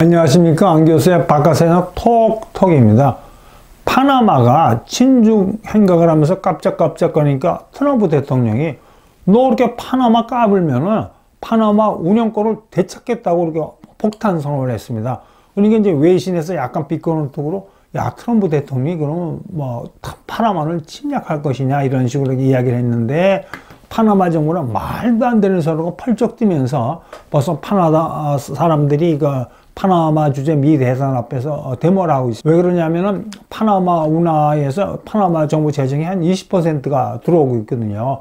안녕하십니까, 안 교수의 바깥세상 톡톡입니다. 파나마가 친중 행각을 하면서 깜짝깜짝거리니까 트럼프 대통령이 너 이렇게 파나마 까불면은 파나마 운영권을 되찾겠다고 이렇게 폭탄 선언을 했습니다. 그러니까 이제 외신에서 약간 비꼬는 톡으로 야, 트럼프 대통령이 그러면 뭐 파나마를 침략할 것이냐 이런 식으로 이야기를 했는데, 파나마 정부는 말도 안 되는 소리가 펄쩍 뛰면서 벌써 파나마 사람들이 그 파나마 주재 미 대사관 앞에서 데모를 하고 있어요. 왜 그러냐면은 파나마 운하에서 파나마 정부 재정이 한 20%가 들어오고 있거든요.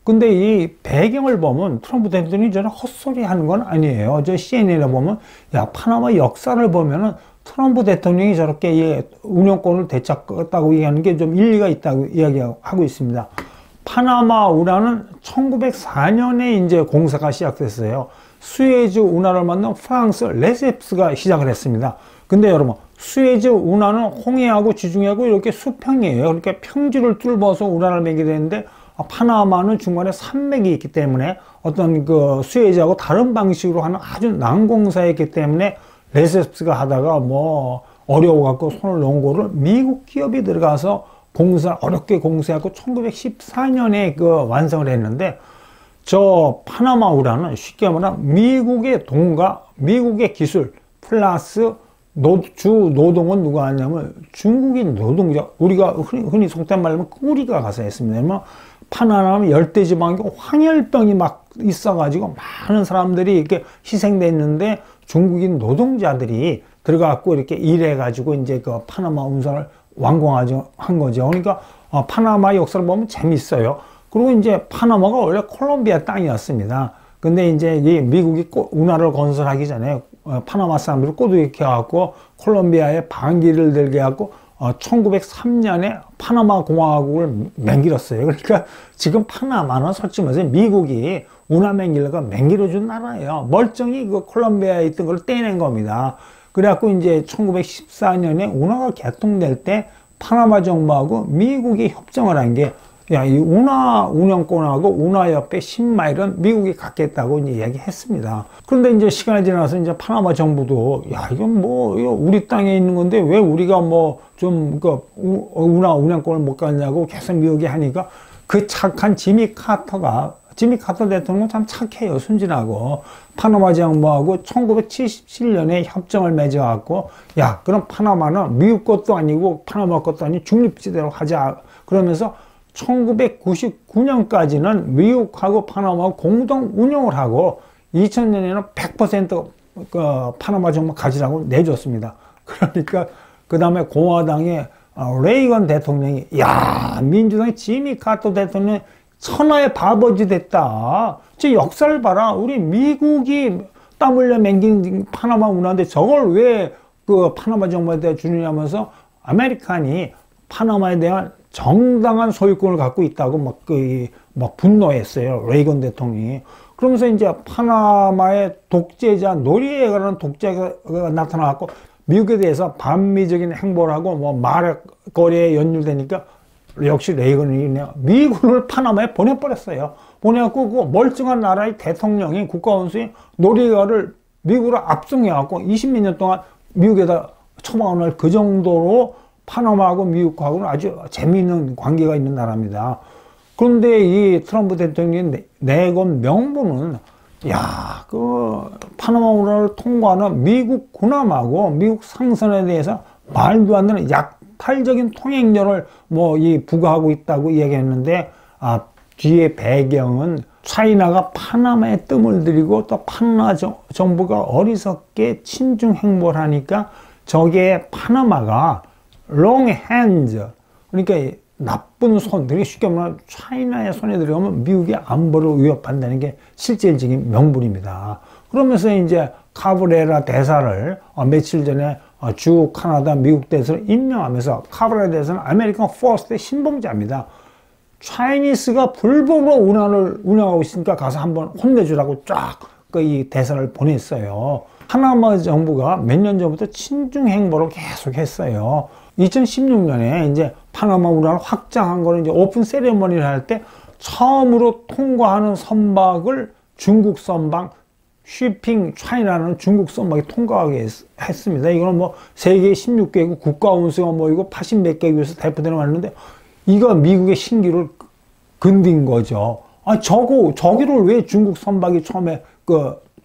근데 이 배경을 보면 트럼프 대통령이 저는 헛소리 하는 건 아니에요. 저 CNN에 보면 야, 파나마 역사를 보면은 트럼프 대통령이 저렇게 운영권을 되찾았다고 얘기하는 게 좀 일리가 있다고 이야기하고 있습니다. 파나마 운하는 1904년에 이제 공사가 시작됐어요. 수에즈 운하를 만든 프랑스 레셉스가 시작을 했습니다. 근데 여러분, 수에즈 운하는 홍해하고 지중해하고 이렇게 수평이에요. 그러니까 평지를 뚫어서 운하를 매게 되는데, 파나마는 중간에 산맥이 있기 때문에 어떤 그 수에즈하고 다른 방식으로 하는 아주 난공사였기 때문에 레셉스가 하다가 뭐 어려워갖고 손을 놓은 거를 미국 기업이 들어가서 어렵게 공사하고 1914년에 그 완성을 했는데, 저 파나마 운하는 쉽게 말하면 미국의 돈과 미국의 기술 플러스 주 노동은 누가 하냐면 중국인 노동자, 우리가 흔히 속된 말로 꾸리가 가서 했습니다. 뭐 파나마는 열대지방에 황열병이 막 있어가지고 많은 사람들이 이렇게 희생됐는데, 중국인 노동자들이 들어가고 이렇게 일해가지고 이제 그 파나마 운선을 완공한 거죠. 그러니까 파나마 역사를 보면 재밌어요. 그리고 이제 파나마가 원래 콜롬비아 땅이었습니다. 근데 이제 이 미국이 운하를 건설하기 전에 파나마 사람들을 꼬드겨 갖고 콜롬비아에 반기를 들게 갖고 1903년에 파나마 공화국을 맹길었어요. 그러니까 지금 파나마는 솔직히 말해서 미국이 운하 맹길러가 맹길어 준 나라예요. 멀쩡히 그 콜롬비아에 있던 걸 떼낸 겁니다. 그래갖고 이제 1914년에 운하가 개통될 때 파나마 정부하고 미국이 협정을 한 게, 야, 이 운하 운영권하고 운하 옆에 10마일은 미국이 갖겠다고 이제 이야기했습니다. 그런데 이제 시간이 지나서 이제 파나마 정부도 야, 이건 뭐 이거 우리 땅에 있는 건데 왜 우리가 뭐 좀 그 운하 운영권을 못 갖냐고 계속 미국이 하니까, 그 착한 지미 카터 대통령 참 착해요. 순진하고. 파나마 정부하고 1977년에 협정을 맺어갖고, 야, 그럼 파나마는 미국 것도 아니고 파나마 것도 아니고 중립지대로 하자. 그러면서 1999년까지는 미국하고 파나마 공동 운영을 하고 2000년에는 100% 그 파나마 정부 가지라고 내줬습니다. 그러니까 그 다음에 공화당의 레이건 대통령이, 야, 민주당의 지미 카터 대통령이 천하의 바보지 됐다. 저 역사를 봐라. 우리 미국이 땀 흘려 맹긴 파나마 운하인데 저걸 왜 그 파나마 정부한테 주느냐면서 아메리칸이 파나마에 대한 정당한 소유권을 갖고 있다고 막 분노했어요. 레이건 대통령이. 그러면서 이제 파나마의 독재자, 노리에가라는 독재자가 나타나갖고 미국에 대해서 반미적인 행보를 하고 뭐 말거리에 연루되니까 역시 레이건이 미군을 파나마에 보내버렸어요. 보내갖고 그 멀쩡한 나라의 대통령이 국가원수인 노리에가를 미국으로 압송해갖고 20몇 년 동안 미국에다 처방을 그 정도로 파나마하고 미국하고는 아주 재미있는 관계가 있는 나라입니다. 그런데 이 트럼프 대통령이 내건 명분은, 야, 그 파나마 운하를 통과하는 미국 군함하고 미국 상선에 대해서 말도 안 되는 약탈적인 통행료를 부과하고 있다고 이야기했는데, 뒤에 배경은 차이나가 파나마에 뜸을 들이고 또 파나마 정부가 어리석게 친중 행보를 하니까 저게 파나마가 long hands, 그러니까 나쁜 손, 되게 쉽게 말하면 차이나의 손에 들어가면 미국의 안보를 위협한다는 게 실질적인 명분입니다. 그러면서 이제 카브레라 대사를 며칠 전에 주 카나다 미국 대사를 임명하면서, 카브레라 대사는 아메리칸 퍼스트의 신봉자입니다. 차이니스가 불법으로 운하를 운영하고 있으니까 가서 한번 혼내주라고 쫙 이 대사를 보냈어요. 파나마 정부가 몇 년 전부터 친중 행보를 계속 했어요. 2016년에 이제 파나마 운하를 확장한 거는 이제 오픈 세레머니를 할 때 처음으로 통과하는 선박을 중국 선박 쉬핑 차이나라는 중국 선박이 통과하게 했습니다. 이거는 뭐 세계 16개국 국가 운수가 모이고 80 몇 개국에서 대표되는 왔는데 이거 미국의 신기를 건든 거죠. 아, 저기를 왜 중국 선박이 처음에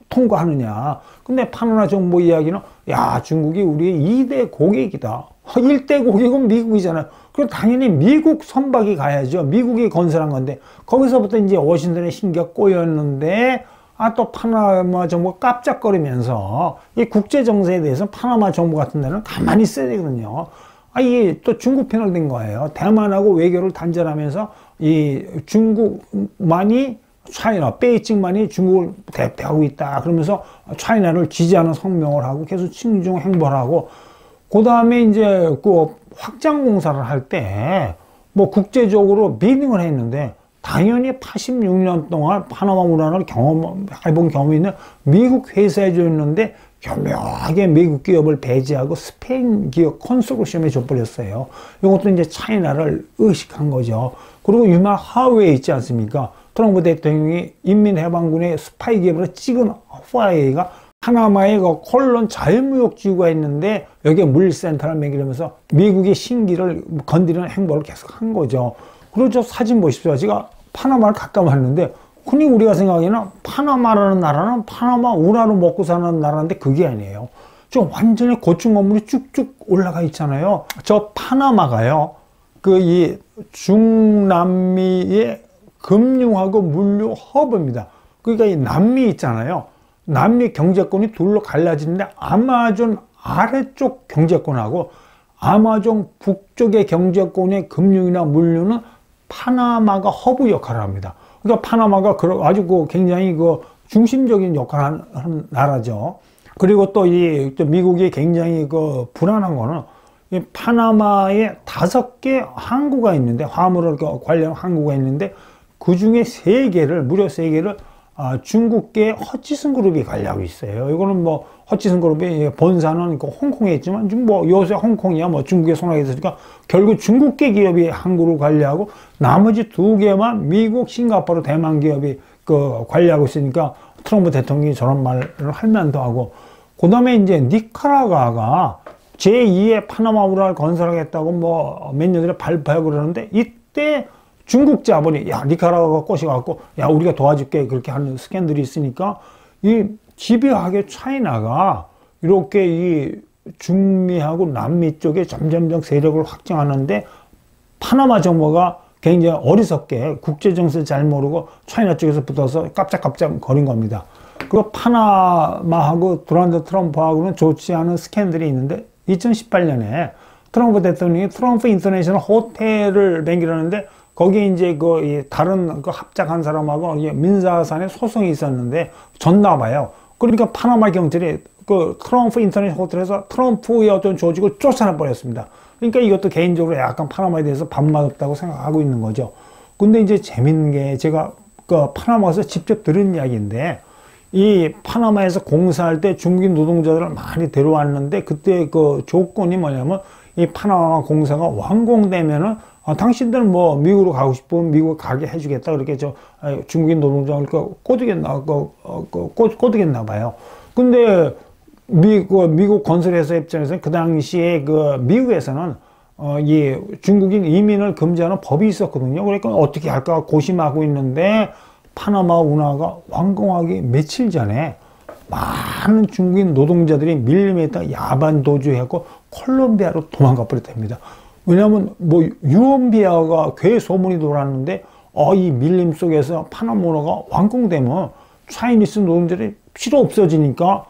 통과하느냐. 근데 파노마 정보 이야기는, 야, 중국이 우리의 2대 고객이다. 1대 고객은 미국이잖아요. 그럼 당연히 미국 선박이 가야죠. 미국이 건설한 건데, 거기서부터 이제 워싱턴의 신기가 꼬였는데, 또 파나마 정부가 깜짝거리면서, 이 국제정세에 대해서 파나마 정부 같은 데는 가만히 있어야 되거든요. 이게 또 중국 편을 든 거예요. 대만하고 외교를 단절하면서 이 중국만이 차이나, 베이징만이 중국을 대표하고 있다. 그러면서 차이나를 지지하는 성명을 하고 계속 친중 행보를 하고, 그 다음에 이제 그 확장 공사를 할 때 뭐 국제적으로 미팅을 했는데, 당연히 86년 동안 파나마 문화를 해본 경험이 있는 미국 회사에 줬는데 교묘하게 미국 기업을 배제하고 스페인 기업 컨소르시엄에 줘버렸어요. 이것도 이제 차이나를 의식한 거죠. 그리고 유명 하웨이 있지 않습니까? 트럼프 대통령이 인민해방군의 스파이 기업으로 찍은 하웨이가 파나마에 그 콜론 자유무역지구가 있는데 여기에 물센터를 매기면서 미국의 신기를 건드리는 행보를 계속 한 거죠. 그리고 저 사진 보십시오. 제가 파나마를 갔다 왔는데, 흔히 우리가 생각하기에는 파나마라는 나라는 파나마 운하로 먹고 사는 나라인데 그게 아니에요. 저 완전히 고층 건물이 쭉쭉 올라가 있잖아요. 저 파나마가요, 이 중남미의 금융하고 물류 허브입니다. 그러니까 이 남미 있잖아요. 남미 경제권이 둘로 갈라지는데 아마존 아래쪽 경제권하고 아마존 북쪽의 경제권의 금융이나 물류는 파나마가 허브 역할을 합니다. 그러니까 파나마가 아주 굉장히 중심적인 역할을 하는 나라죠. 그리고 또 미국이 굉장히 불안한 거는 이 파나마에 5개 항구가 있는데, 화물을 관련 항구가 있는데, 그 중에 무려 3개를 중국계 허치슨 그룹이 관리하고 있어요. 이거는 뭐 허치슨 그룹의 본사는 홍콩에 있지만 뭐 요새 홍콩이야 뭐 중국에 손하게 있으니까 결국 중국계 기업이 항구를 관리하고 나머지 2개만 미국, 싱가포르, 대만 기업이 관리하고 있으니까 트럼프 대통령이 저런 말을 할 만도 하고, 그 다음에 이제 니카라과가 제2의 파나마 운하를 건설하겠다고 뭐 몇 년 전에 발표하고 그러는데, 이때 중국 자본이 야, 니카라과가 꼬셔갖고 야, 우리가 도와줄게 그렇게 하는 스캔들이 있으니까 이 집요하게 차이나가 이렇게 이 중미하고 남미 쪽에 점점점 세력을 확장하는데, 파나마 정부가 굉장히 어리석게 국제정세 잘 모르고 차이나 쪽에서 붙어서 깜짝깜짝 거린 겁니다. 그리고 파나마하고 도널드 트럼프하고는 좋지 않은 스캔들이 있는데, 2018년에 트럼프 대통령이 트럼프 인터내셔널 호텔을 맹기라는데, 거기에 이제 다른 합작한 사람하고 민사산에 소송이 있었는데 졌나 봐요. 그러니까 파나마 경찰이 트럼프 인터내셔널 호텔에서 트럼프의 어떤 조직을 쫓아내 버렸습니다. 그러니까 이것도 개인적으로 약간 파나마에 대해서 반맛없다고 생각하고 있는 거죠. 근데 이제 재밌는 게, 제가 파나마에서 직접 들은 이야기인데, 이 파나마에서 공사할 때 중국인 노동자들을 많이 데려왔는데, 그때 조건이 뭐냐면, 이 파나마 공사가 완공되면은 당신들은 뭐 미국으로 가고 싶으면 미국 가게 해주겠다, 그렇게 중국인 노동자를 꼬드겠나 봐요. 근데 미국 건설회사 입장에서는 그 당시에 미국에서는 이 중국인 이민을 금지하는 법이 있었거든요. 그러니까 어떻게 할까 고심하고 있는데, 파나마 운하가 완공하기 며칠 전에 많은 중국인 노동자들이 밀림에다 야반 도주해갖고 콜롬비아로 도망가 버렸답니다. 왜냐하면 뭐 유언비어가 꽤 소문이 돌았는데, 이 밀림 속에서 파나마 운하가 완공되면 차이니스 노동자들이 필요 없어지니까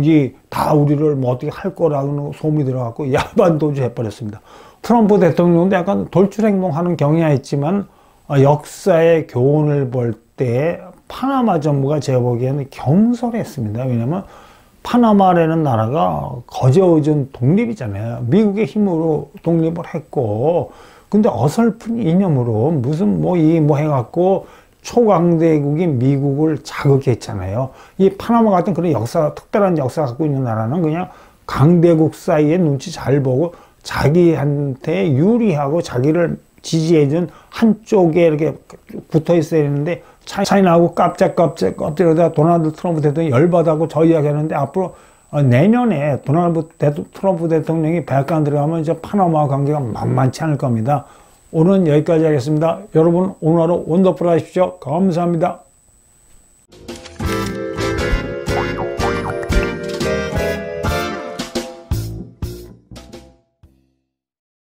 이게 다 우리를 뭐 어떻게 할 거라는 소문이 들어갖고 야반 도주해 버렸습니다. 트럼프 대통령도 약간 돌출 행동하는 경향이 있지만 역사의 교훈을 볼 때 파나마 정부가 제가 보기에는 경솔했습니다. 왜냐하면 파나마라는 나라가 거저의전 독립이잖아요. 미국의 힘으로 독립을 했고, 근데 어설픈 이념으로 무슨 뭐 해갖고 초강대국인 미국을 자극했잖아요. 이 파나마 같은 그런 특별한 역사 갖고 있는 나라는 그냥 강대국 사이에 눈치 잘 보고 자기한테 유리하고 자기를 지지해준 한쪽에 이렇게 붙어 있어야 되는데 차이나고 깜짝깜짝 엎드려다 도널드 트럼프 대통령이 열받아고 저 이야기 하는데 앞으로 내년에 트럼프 대통령이 백악관 들어가면 이제 파나마 관계가 만만치 않을 겁니다. 오늘은 여기까지 하겠습니다. 여러분 오늘 하루 원더풀 하십시오. 감사합니다.